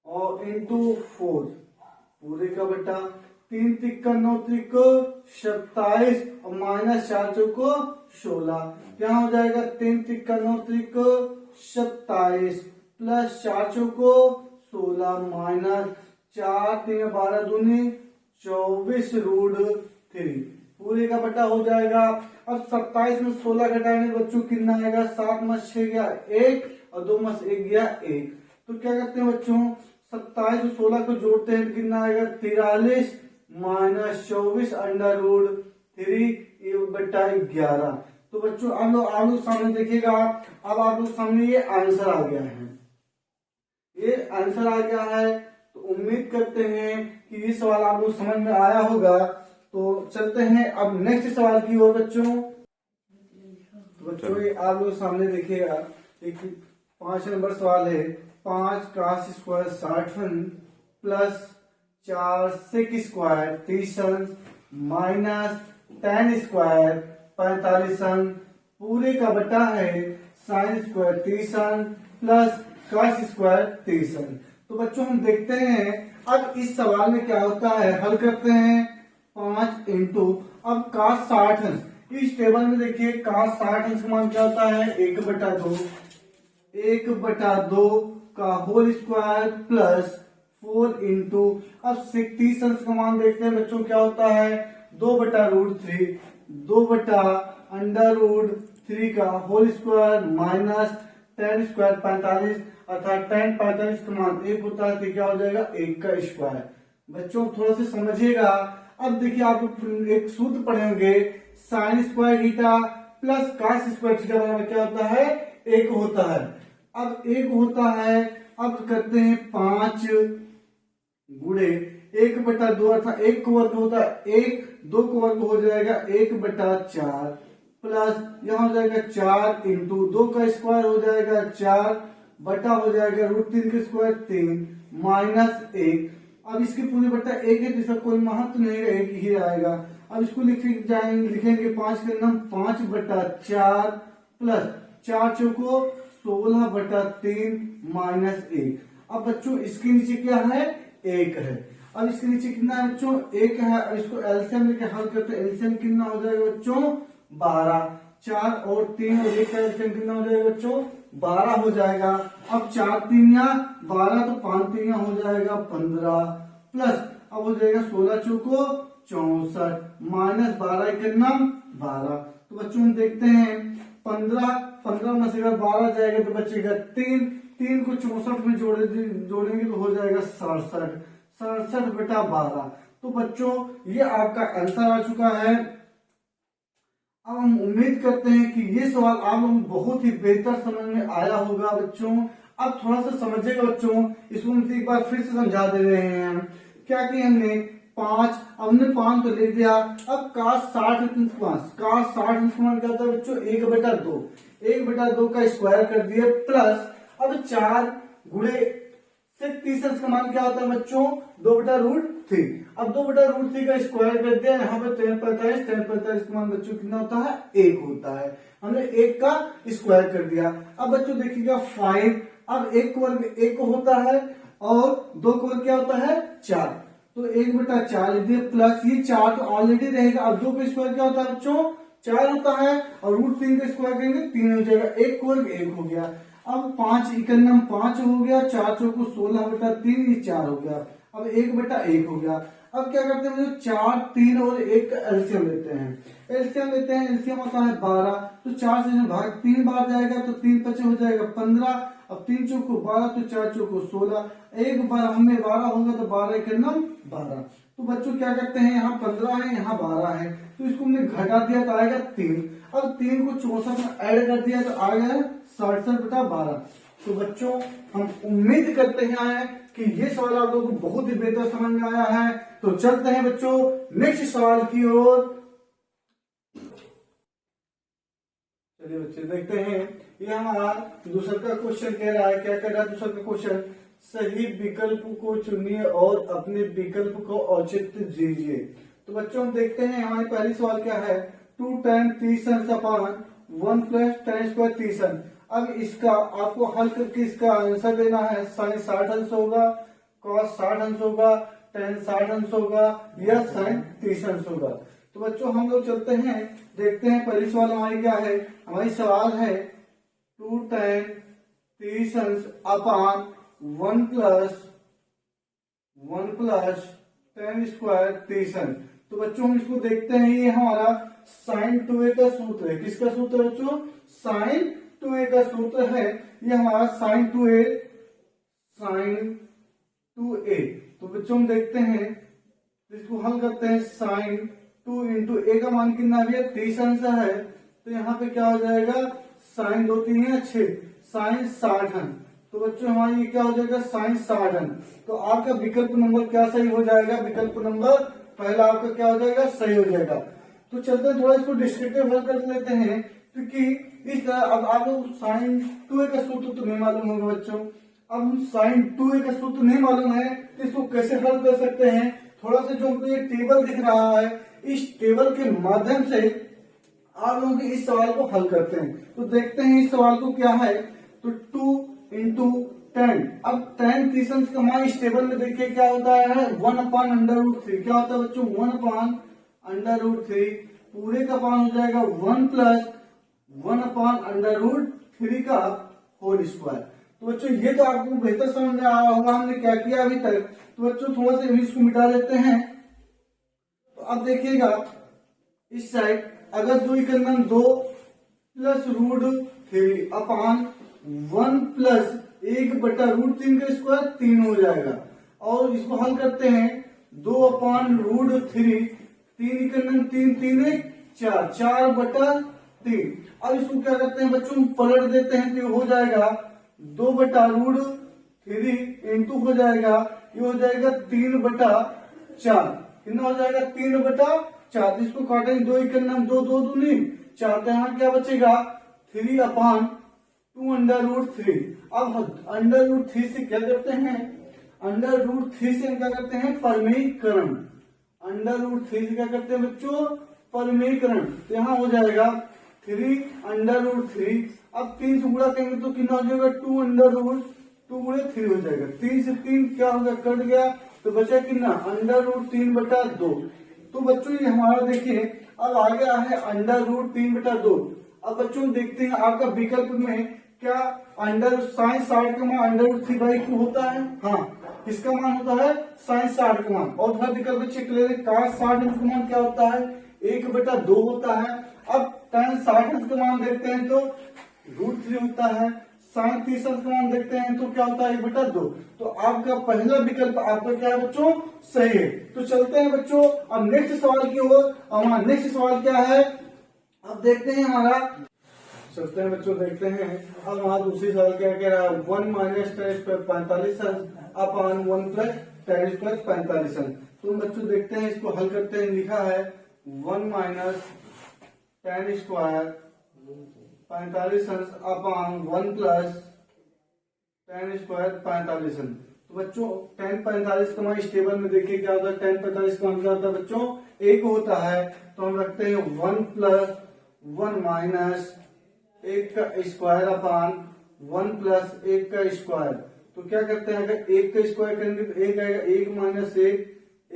और इंटू 4 पूरे का बटा 3 तिक्का 9 त्रिको 27 और माइनस 4 चौको 16। क्या हो जाएगा 3 तिक्का 9 त्रिको 27 प्लस 4 चौको 16 माइनस 4 3 12 दूनी 24√3 पूरे का बटा हो जाएगा। अब 27 में 16 घटाएंगे बच्चों कितना आएगा, 7 में 6 गया 1 और 2 में 1 गया 1। तो क्या करते हैं बच्चों, 27 और 16 को जोड़ते हैं कितना आएगा 43 माइनस 24√3 बटा 11। तो बच्चों आप लोग सामने देखिएगा, अब आप लोग सामने ये आंसर आ गया है, ये आंसर आ गया है। तो उम्मीद करते हैं कि ये सवाल आप लोग समझ में आया होगा। तो चलते हैं अब नेक्स्ट सवाल की ओर बच्चों। तो बच्चों ये आप लोग सामने देखिएगा, एक 5 नंबर सवाल है। 5 cos square 60 plus 4 sec square 30 minus 10 square 45 पूरे का बटा है sin square 30 plus cos square 30। तो बच्चों हम देखते हैं अब इस सवाल में क्या होता है, हल करते हैं 5 इंटू अब cos 60, इस टेबल में देखिए cos 60 का मान क्या होता है 1/2, 1/2 का होल स्क्वायर प्लस 4 इंटू अब sec 30 का मान देखते हैं बच्चों क्या होता है 2/√3, 2/√3 का होल स्क्वायर माइनस 10 स्क्वायर 45, अर्थात 10 45 का मान 1 होता है, तो क्या हो जाएगा 1 का स्क्वायर। बच्चों थोड़ा सा समझिएगा। अब देखिए आप एक सूत्र पढ़ेंगे sine square theta plus cos square theta बराबर क्या होता है 1 होता है। अब 1 होता है, अब करते हैं 5 गुणे 1/2 अर्थात 1 का वर्ग होता है 1, 2 का वर्ग हो जाएगा 1/4 प्लस यहाँ हो जाएगा 4 इंटू 2 का स्क्वायर हो जाएगा 4 बटा हो जाएगा √3 का स्क्वायर 3 माइनस 1। अब इसके पूरे बटा 1 है, जिसका कोई महत्व नहीं है, 1 ही आएगा। अब इसको लिखेंगे 5 के नाम 5/4 प्लस 4 चौको 16/3 माइनस 1। अब बच्चों इसके नीचे क्या है 1 है। अब इसके नीचे कितना है बच्चों 1 है। अब इसको एलसीएम लेके हल करते हैं, एलसीएम कितना हो जाएगा बच्चों 12, 4 और 3 और 1 का एलसीएम कितना हो जाएगा बच्चों 12 हो जाएगा। अब 4 3 12 तो 5 3 हो जाएगा 15 प्लस अब हो जाएगा 16 चौको 64 माइनस 12 कितना 12। तो बच्चों हम देखते हैं 15 में से अगर 12 जाएगा तो बचेगा 3 को 64 में जोड़ेंगे तो हो जाएगा 67/12। तो बच्चों ये आपका आंसर आ चुका है। अब हम उम्मीद करते हैं कि ये सवाल आप लोगों को बहुत ही बेहतर समझ में आया होगा बच्चों। अब थोड़ा सा समझिएगा बच्चों, इसको हम एक बार फिर से समझा दे रहे हैं। क्या कि हमने 5 तो ले दिया। अब cos 60 का मान क्या होता है बच्चों 1/2, 1/2 का स्क्वायर कर दिया प्लस अब 4 गुणे sec 30 का मान क्या होता है बच्चों 2/√3। अब 2/√3 का स्क्वायर कर दिया, यहाँ पे 10 45 का मान बच्चों कितना होता है 1 होता है। हमने 1 का स्क्वायर कर दिया। अब बच्चों देखिएगा 5, अब 1 वर्ग 1 होता है, और 2 का वर्ग क्या होता है 4, तो 1/4 लिख दिए प्लस ये 4 तो ऑलरेडी रहेगा। अब 2 का स्क्वायर क्या होता है बच्चों 4 होता है और √3 का स्क्वायर करेंगे 3 हो जाएगा, 1 का वर्ग 1 हो गया। अब 5 इकन्नम 5 हो गया, 4 चौको 16/3 ये 4 हो गया, अब 1/1 हो गया। अब क्या करते हैं 4, 3 और 1 का एलसीएम लेते हैं, एलसीएम होता है 12, तो 4 से भाग 3 बार जाएगा तो 3 5 हो जाएगा 15, अब 3 चौको 12 तो 4 चौको 16, एक बार हमें 12 होगा तो 12 इकन्नम 12। तो बच्चों क्या करते हैं यहाँ 15 है यहाँ 12 है, तो इसको हमने घटा दिया तो आएगा 3, अब 3 को 64 में ऐड कर दिया तो आ गया 67/12। तो बच्चों हम उम्मीद करते हैं कि ये सवाल आप लोगों को बहुत ही बेहतर समझ में आया है। तो चलते हैं बच्चों नेक्स्ट सवाल की ओर। चलिए बच्चे देखते हैं, ये हमारा दूसरा का क्वेश्चन कह रहा है, क्या कह रहा है दूसरा का क्वेश्चन, सही विकल्प को चुनिए और अपने विकल्प को औचित्य दीजिए। तो बच्चों हम देखते हैं हमारे पहली सवाल क्या है, 2 tan 3 1 tan स्क्वायर 3। अब इसका आपको हल करके इसका आंसर देना है, साइन 60 अंश होगा, कॉस 60 अंश होगा, tan 60 अंश होगा या साइन 30 अंश होगा। तो बच्चों हम लोग चलते हैं देखते हैं पहली सवाल हमारी क्या है, हमारी सवाल है 2 tan 30 अंश अपान 1 प्लस tan स्क्वायर 30 अंश। तो बच्चों हम इसको देखते हैं, ये हमारा साइन 2a का सूत्र है, किसका सूत्र है बच्चों साइन 2a का सूत्र है, ये हमारा साइन 2a। तो बच्चों हम देखते हैं इसको हल करते हैं, साइन 2 इंटू ए का मान कितना भी है 30 अंश है, तो यहाँ पे क्या हो जाएगा साइन 2 3 है 6, साइन 60 अंश। तो बच्चों हमारा ये क्या हो जाएगा साइन 60 अंश। तो आपका विकल्प नंबर क्या सही हो जाएगा, विकल्प नंबर पहला आपका क्या हो जाएगा सही हो जाएगा। तो चलते हैं थोड़ा इसको डिस्क्रिप्टिव हल कर लेते हैं, क्योंकि इस तरह अब आपको साइन 2a का सूत्र तो नहीं मालूम होगा बच्चों, अब हम साइन 2a का सूत्र नहीं मालूम है तो इसको कैसे हल कर सकते हैं, थोड़ा सा जो हमको ये टेबल दिख रहा है इस टेबल के माध्यम से आप लोगों के इस सवाल को हल करते हैं। तो देखते हैं इस सवाल को क्या है, तो 2 इंटू 10, अब tan 30 अंश का मान इस टेबल में देखिए क्या होता है 1/√3, क्या होता है बच्चों 1/√3, पूरे का मान हो जाएगा 1 प्लस 1/√3 का होल स्क्वायर। तो बच्चों ये तो आपको बेहतर समझ में आया होगा हमने क्या किया अभी तक। तो बच्चों थोड़ा सा इंग्लिश को मिटा देते हैं, तो अब देखिएगा इस साइड अगर 2 इकन्नम 2 प्लस √3 अपान 1 प्लस 1/√3 का स्क्वायर 3 हो जाएगा, और इसको हल करते हैं 2/√3, 3 इकन्नम 3 3 4, 4/3। अब इसको क्या करते हैं बच्चों पलट देते हैं तो हो जाएगा 2/√3 इंटू हो जाएगा ये हो जाएगा 3/4, कितना हो जाएगा 3/4। इसको काटेंगे 2 इकन्नम 2 2 दूनी 4, तो यहाँ क्या बचेगा 3/2√3। अब √3 से क्या करते हैं, √3 से हम क्या करते हैं परमीकरण, √3 से क्या करते हैं बच्चों परमीकरण, तो यहाँ हो जाएगा 3/√3। अब 3 से गुणा करेंगे तो कितना हो जाएगा 2 गुणे 3 हो जाएगा, 3 से 3 क्या होगा कट गया तो बचा कितना √3/2। तो बच्चों ये हमारा देखिए अब आ गया है √3/2। अब बच्चों देखते हैं आपका विकल्प में क्या साइन 60 का मान √3/2 होता है, हाँ इसका मान होता है साइन 60 का मान। और थोड़ा विकल्प चेक ले रहे cos 60 का मान क्या होता है 1/2 होता है। अब tan 60 का मान देखते हैं तो √3 होता है, साइन 30 का मान देखते हैं तो क्या होता है 1/2। तो आपका पहला विकल्प आपका क्या है बच्चों सही है। तो चलते हैं बच्चों अब नेक्स्ट सवाल की ओर। हमारा नेक्स्ट सवाल क्या है अब देखते हैं हमारा, चलते हैं बच्चों देखते हैं अब हमारा दूसरी सवाल क्या कह रहा है 1 माइनस tan स्क्वायर 45 अंश अपान 1 प्लस tan स्क्वायर 45 अंश। तो बच्चों देखते हैं इसको हल करते हैं, लिखा है 1 माइनस tan स्क्वायर 45 अंश अपान 1 प्लस tan स्क्वायर 45 अंश। तो बच्चों tan 45 का मान इस टेबल में देखिए क्या होता है, tan 45 का मान क्या होता है बच्चों 1 होता है, तो हम रखते हैं 1 प्लस 1 माइनस 1 का स्क्वायर अपान 1 प्लस 1 का स्क्वायर। तो तो क्या करते हैं, अगर 1 का स्क्वायर करेंगे तो 1 आएगा, 1 माइनस 1,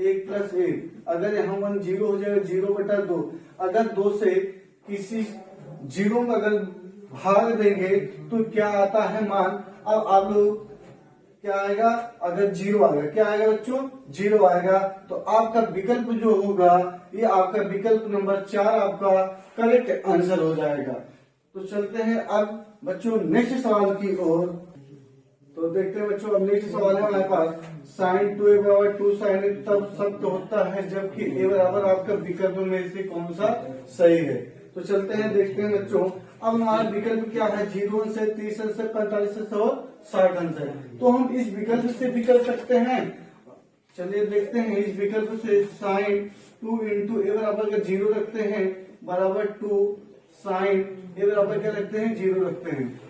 1 प्लस 1। अगर यहाँ 1 0 हो जाएगा, 0/2। अगर 2 से किसी जीरो में अगर भाग देंगे तो क्या आता है मान। अब आप लोग क्या आएगा, अगर 0 आएगा, क्या आएगा बच्चों, 0 आएगा। तो आपका विकल्प जो होगा, ये आपका विकल्प नंबर 4 आपका करेक्ट आंसर हो जाएगा। तो चलते हैं अब बच्चों नेक्स्ट सवाल की ओर। तो देखते हैं बच्चों, अब नेक्स्ट सवाल है हमारे पास, साइन 2a बराबर 2 sin a तब सत्य होता है जबकि a बराबर आपका विकल्प में से कौन सा सही है। तो चलते हैं देखते हैं बच्चों, अब हमारा विकल्प क्या है, 0 अंश है, 30 अंश है, 45 अंश और 60 अंश है। तो हम इस विकल्प से भी कर सकते हैं। चलिए देखते हैं, इस विकल्प से साइन 2 इंटू ए बराबर का 0 रखते हैं बराबर 2 साइन ए बराबर क्या रखते हैं, 0 रखते हैं।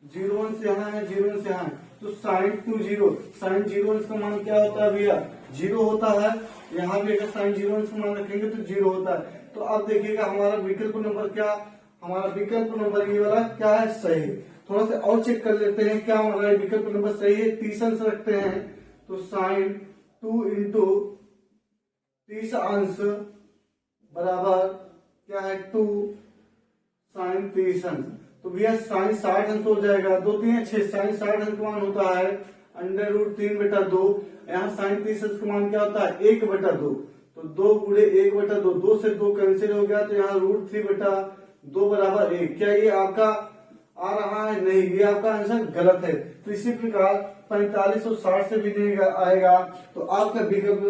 0 अंश यहाँ है, 0 अंश यहाँ है, तो साइन 2 0, साइन 0 अंश का मान क्या होता है भैया, 0 होता है। यहाँ भी अगर साइन 0 अंश का मान रखेंगे तो 0 होता है। तो अब देखिएगा हमारा विकल्प नंबर क्या, हमारा विकल्प नंबर ये वाला क्या है, सही। थोड़ा सा और चेक कर लेते हैं क्या हमारा विकल्प नंबर सही है। 30 अंश रखते हैं तो साइन 2 इंटू 30 अंश बराबर क्या है, 2 साइन 30 अंश। तो भैया साइन 60 अंश हो जाएगा, 2 3 6, साइन 60 अंश का मान होता है √3/2। यहाँ साइन 30 अंश का मान क्या होता है, 1/2। तो 2 गुणे 1/2, 2 से 2 कैंसिल हो गया, तो यहाँ √3/2 बराबर 1। क्या ये आपका आ रहा है, नहीं, ये आपका आंसर गलत है। तो इसी प्रकार 45 और 60 से भी नहीं आएगा। तो आपका विकल्प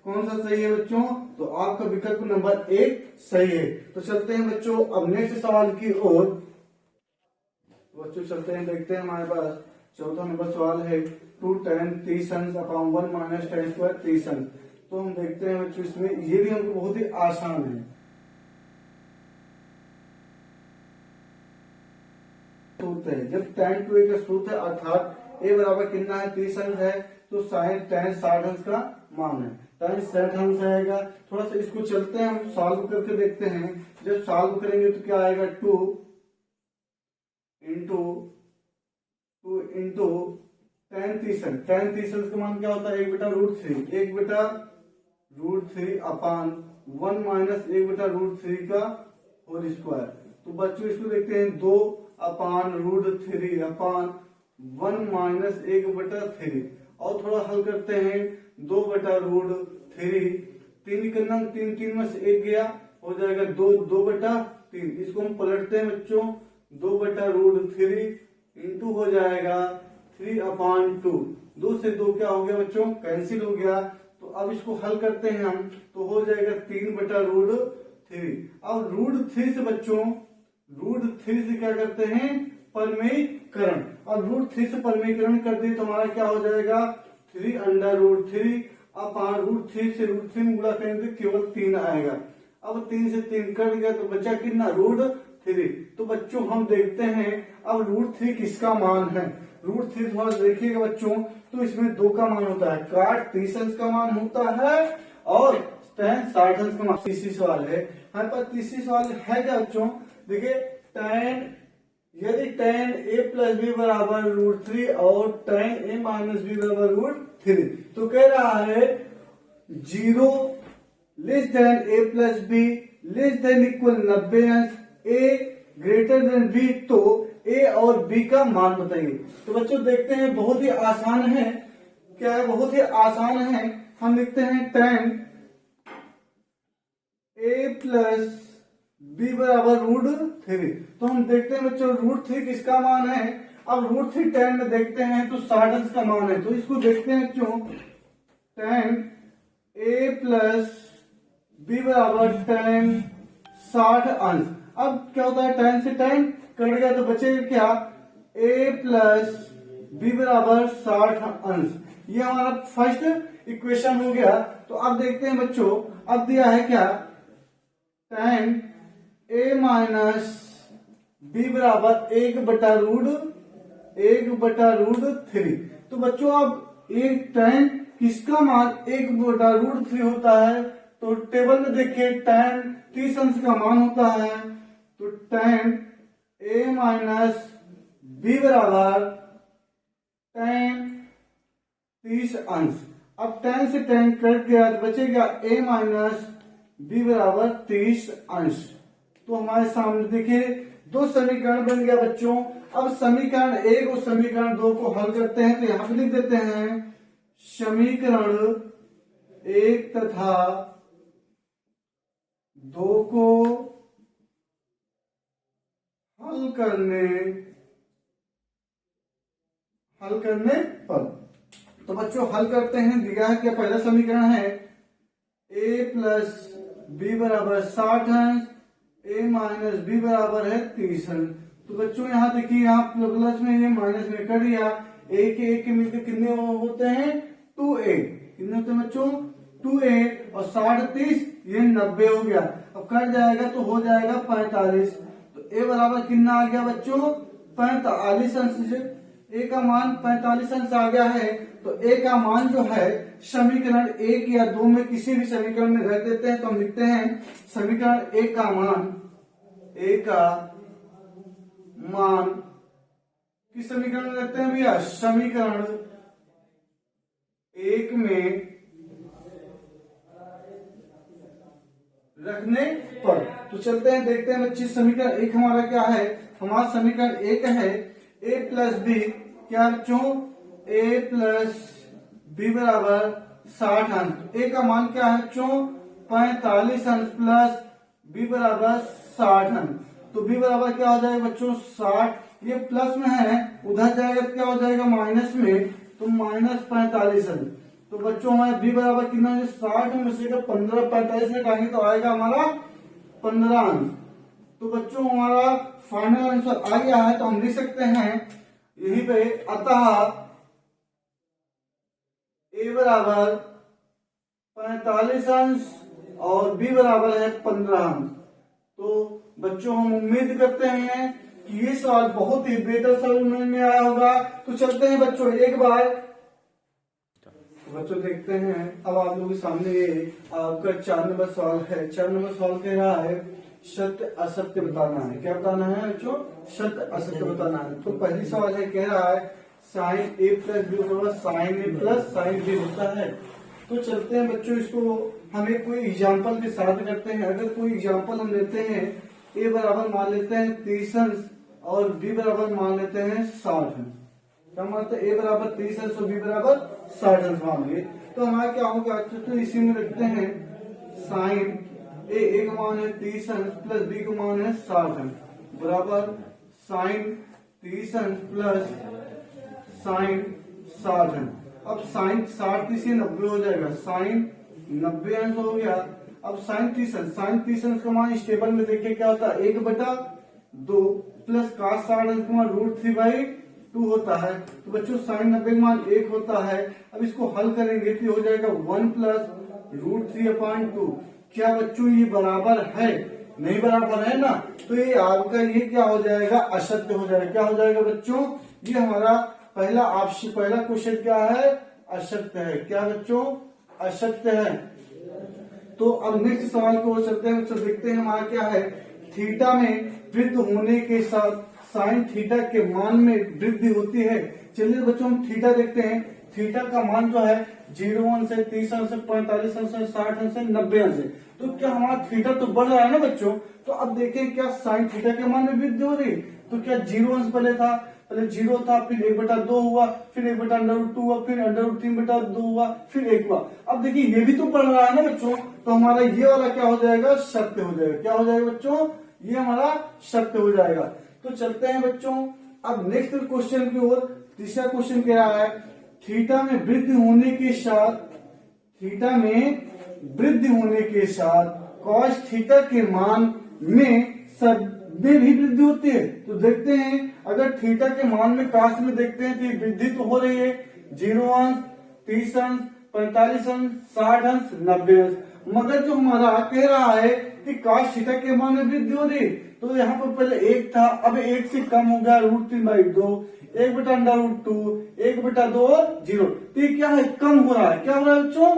कौन सा सही है बच्चों, तो आपका विकल्प नंबर 1 सही है। तो चलते हैं बच्चों अब नेक्स्ट सवाल की ओर। बच्चों चलते हैं, देखते हैं हमारे पास चौथा नंबर सवाल है, 2 tan 30 अंश अपॉन 1 माइनस tan स्क्वायर 30 अंश। तो हम देखते हैं बच्चों, इसमें ये भी हमको बहुत ही आसान है। सूत्र है, जब tan 2a का सूत्र है, अर्थात a बराबर कितना है, 30 अंश है, तो साइन tan 60 अंश का मान है, tan 60 अंश आएगा। थोड़ा सा इसको चलते हैं, हम सॉल्व करके देखते हैं। जब सॉल्व करेंगे तो क्या आएगा, 2 इंटू tan 30 अंश। tan 30 अंश का मान क्या होता है, 1/√3, 1/√3 अपान 1 माइनस 1/√3 का होल स्क्वायर। तो बच्चों इसको देखते हैं, 2 अपान √3 अपान 1 माइनस 1/3। और थोड़ा हल करते हैं, 2/√3, 3 करना, 3 में से 1 गया, हो जाएगा 2/3। इसको हम पलटते हैं बच्चों, 2/√3 इंटू हो जाएगा 3/2। 2 से 2 क्या हो गया बच्चों, कैंसिल हो गया। तो अब इसको हल करते हैं हम, तो हो जाएगा 3/√3। अब √3 से बच्चों, √3 से क्या करते हैं, परमेयीकरण। अब √3 से परमेयीकरण कर दिए तो हमारा क्या हो जाएगा, 3/√3 अपान √3 से √3 में गुणा करेंगे तो केवल 3 आएगा। अब 3 से 3 कट गया तो बचा कितना, √3। तो बच्चों हम देखते हैं अब √3 किसका मान है। √3 थोड़ा देखिएगा बच्चों, तो इसमें 2 का मान होता है, काट 30 अंश का मान होता है और tan 60 अंश का मान। तीसरी सवाल है हमारे पास, तीसरी सवाल है क्या बच्चों, देखिए यदि tan a प्लस बी बराबर √3 और tan a माइनस बी बराबर √3, तो कह रहा है 0 less than a plus be less than equal 90 अंश, a ग्रेटर देन b, तो a और b का मान बताइए। तो बच्चों देखते हैं, बहुत ही आसान है, क्या है, बहुत ही आसान है। हम लिखते हैं tan a प्लस b बराबर √3। तो हम देखते हैं बच्चों √3 किसका मान है। अब √3 tan में देखते हैं तो 60 अंश का मान है, तो इसको देखते हैं बच्चों, tan a प्लस b बराबर tan 60 अंश। अब क्या होता है, tan से tan कट गया तो बचेगा क्या, a प्लस b बराबर 60 अंश। ये हमारा फर्स्ट इक्वेशन हो गया। तो अब देखते हैं बच्चों, अब दिया है क्या, tan a माइनस b बराबर 1/√3। तो बच्चों अब एक tan किसका मान 1/√3 होता है, तो टेबल में देखिए tan 30 अंश का मान होता है, तो tan a माइनस b बराबर tan 30 अंश। अब tan से tan कट गया तो बचेगा a माइनस b बराबर 30 अंश। तो हमारे सामने देखिए दो समीकरण बन गया बच्चों। अब समीकरण 1 और समीकरण 2 को हल करते हैं तो यहां पे लिख देते हैं समीकरण 1 तथा 2 को हल करने पर। तो बच्चों हल करते हैं। दिया है कि पहला समीकरण है a प्लस बी बराबर 60 अंश, a माइनस बी बराबर है 30 अंश। तो बच्चों यहाँ देखिए यहाँ प्लस में ये माइनस में कर दिया, एक के मिलकर कितने होते हैं 2a। कितने होते हैं बच्चों 2a और 60 30 ये 90 हो गया। अब कट जाएगा तो हो जाएगा 45। तो a बराबर कितना आ गया बच्चों 45 अंश। a का मान 45 अंश आ गया है। तो a का मान जो है समीकरण 1 या 2 में किसी भी समीकरण में रख देते हैं तो हम लिखते हैं समीकरण 1 का मान किस समीकरण में रखते हैं भैया समीकरण 1 में रखने पर। तो चलते हैं देखते हैं बच्चे समीकरण 1 हमारा क्या है। हमारा समीकरण 1 है a प्लस बी क्या बच्चों a प्लस बी बराबर 60 अंश। a का मान क्या है बच्चों 45 अंश प्लस b बराबर 60 अंश। तो b बराबर क्या हो जाएगा बच्चों 60। ये प्लस में है उधर जाएगा तो क्या हो जाएगा माइनस में, तो माइनस 45 अंश। तो बच्चों हमारे b बराबर कितना है 60 में से 15 45 में काटेंगे तो आएगा हमारा 15 अंश। तो बच्चों हमारा फाइनल आंसर आ गया है। तो हम लिख सकते हैं यही पे अतः a बराबर 45 अंश और b बराबर है 15 अंश। तो बच्चों हम उम्मीद करते हैं कि ये सवाल बहुत ही बेहतर समझ में आया होगा। तो चलते हैं बच्चों एक बार बच्चों देखते हैं। अब आप लोगों के सामने ये आपका 4 नंबर सवाल है। 4 नंबर सवाल कह रहा है सत्य असत्य बताना है। क्या बताना है बच्चों सत्य असत्य बताना है। तो पहली सवाल है कह रहा है साइन ए प्लस बी बराबर साइन ए प्लस साइन बी होता है। तो चलते हैं बच्चों इसको हमें कोई एग्जाम्पल के साथ करते हैं। अगर कोई एग्जाम्पल हम लेते हैं ए बराबर मान लेते हैं 30 अंश और बी बराबर मान लेते हैं 60 अंश। क्या मानते हैं ए बराबर 30 अंश और बी बराबर 60 अंश मान लिए। तो हमारा क्या होगा तो इसी में रखते हैं साइन ए का मान है 30 अंश प्लस बी का मान है 60 अंश बराबर साइन 30 अंश प्लस साइन 60 अंश। अब साइन 60 30 90 हो जाएगा, साइन 90 अंश हो गया। अब साइन 30 अंश का मान इस टेबल में देखिए क्या होता है 1/2 प्लस cos 60 अंश का मान √3/2 होता है। तो बच्चों साइन 90 का मान 1 होता है। अब इसको हल करेंगे तो हो जाएगा 1 प्लस √3/2। क्या बच्चों ये बराबर है नहीं बराबर है ना। तो ये आपका ये क्या हो जाएगा असत्य हो जाएगा। क्या हो जाएगा बच्चों ये हमारा पहला क्वेश्चन क्या है असत्य है। क्या बच्चों असत्य है। तो अब नेक्स्ट सवाल को चलते हैं बच्चों देखते हैं हमारा क्या है। थीटा में वृद्धि होने के साथ साइन थीटा के मान में वृद्धि होती है। चलिए बच्चों हम थीटा देखते हैं। थीटा का मान जो है 0 अंश से 30 अंश से 45 अंश से 60 अंश से 90 अंश से। तो क्या हमारा थीटा तो बढ़ रहा है ना बच्चों। तो अब देखें क्या साइन थीटा के मान में वृद्धि हो रही। तो क्या 0 अंश पहले 0 था, फिर 1/2 हुआ, फिर 1/√2 हुआ, फिर √3/2 हुआ, फिर 1 हुआ। अब देखिए ये भी तो बढ़ रहा है ना बच्चों। तो हमारा ये वाला क्या हो जाएगा सत्य हो जाएगा। क्या हो जाएगा बच्चों ये हमारा सत्य हो जाएगा। तो चलते हैं बच्चों अब नेक्स्ट क्वेश्चन की ओर। तीसरा क्वेश्चन कह रहा है थीटा में वृद्धि होने के साथ कॉस थीटा के मान में में भी वृद्धि होती है। तो देखते हैं अगर थीटा के मान में काश में देखते हैं तो वृद्धि तो हो रही है 0 अंश 30 अंश 45 अंश 60 अंश 90 अंश। मगर जो हमारा कह रहा है कि काश थीटा के मान में वृद्धि हो रही है। तो यहाँ पर पहले 1 था, अब 1 से कम हो गया √3/2, 1/√2, 1/2 और 0। तो ये क्या है कम हो रहा है। क्या हो रहा है बच्चों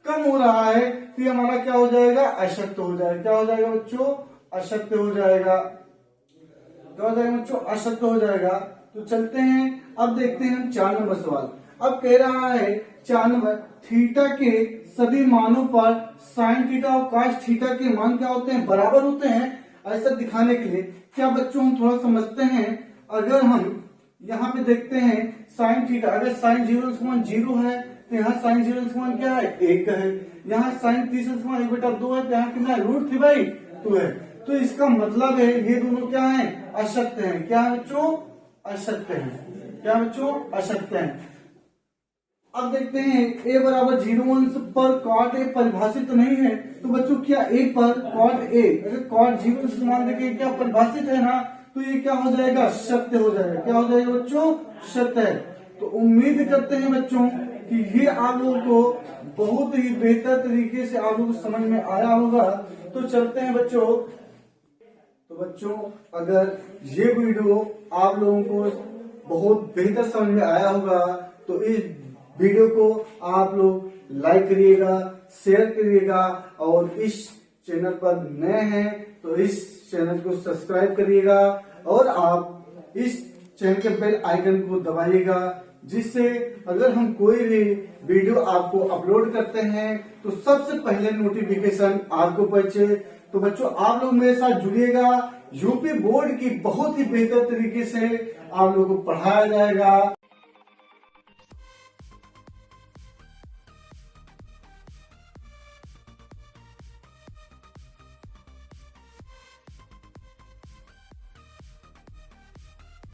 कम हो रहा है। तो ये हमारा क्या हो जाएगा असत्य हो जाएगा। क्या हो जाएगा बच्चों असत्य हो जाएगा। क्या हो जाएगा बच्चों असत्य हो जाएगा। तो चलते हैं, अब देखते हैं हम 4 नंबर सवाल। अब कह रहा है 4 नंबर, थीटा के सभी मानों पर साइन थीटा और काश थीटा के मान क्या होते हैं, बराबर होते हैं। ऐसा दिखाने के लिए क्या बच्चों हम थोड़ा समझते हैं। अगर हम यहाँ पे देखते हैं साइन थीटा, अगर साइन 0 है तो यहाँ साइन 0 क्या है, 1 है। यहाँ साइन 30 है तो यहाँ कितना है, √3/2 है। तो इसका मतलब है ये दोनों क्या है, असत्य है। क्या है बच्चों, असत्य है। क्या बच्चों, असत्य है। अब देखते हैं a बराबर 0 पर कॉट ए परिभाषित नहीं है, तो बच्चों क्या a पर कॉट ए, अगर कॉट 0 मान देखे क्या परिभाषित है ना, तो ये क्या हो जाएगा, सत्य हो जाएगा। क्या हो जाएगा बच्चों, सत्य है। तो उम्मीद करते हैं बच्चों कि ये आप लोगों को बहुत ही बेहतर तरीके से आप लोगों को समझ में आया होगा। तो चलते हैं बच्चों। तो बच्चों अगर ये वीडियो आप लोगों को बहुत बेहतर समझ में आया होगा तो इस वीडियो को आप लोग लाइक करिएगा, शेयर करिएगा, और इस चैनल पर नए हैं तो इस चैनल को सब्सक्राइब करिएगा, और आप इस चैनल के बेल आइकन को दबाइएगा, जिससे अगर हम कोई भी वीडियो आपको अपलोड करते हैं तो सबसे पहले नोटिफिकेशन आपको पहुंचे। तो बच्चों आप लोग मेरे साथ जुड़िएगा, यूपी बोर्ड की बहुत ही बेहतर तरीके से आप लोगों को पढ़ाया जाएगा।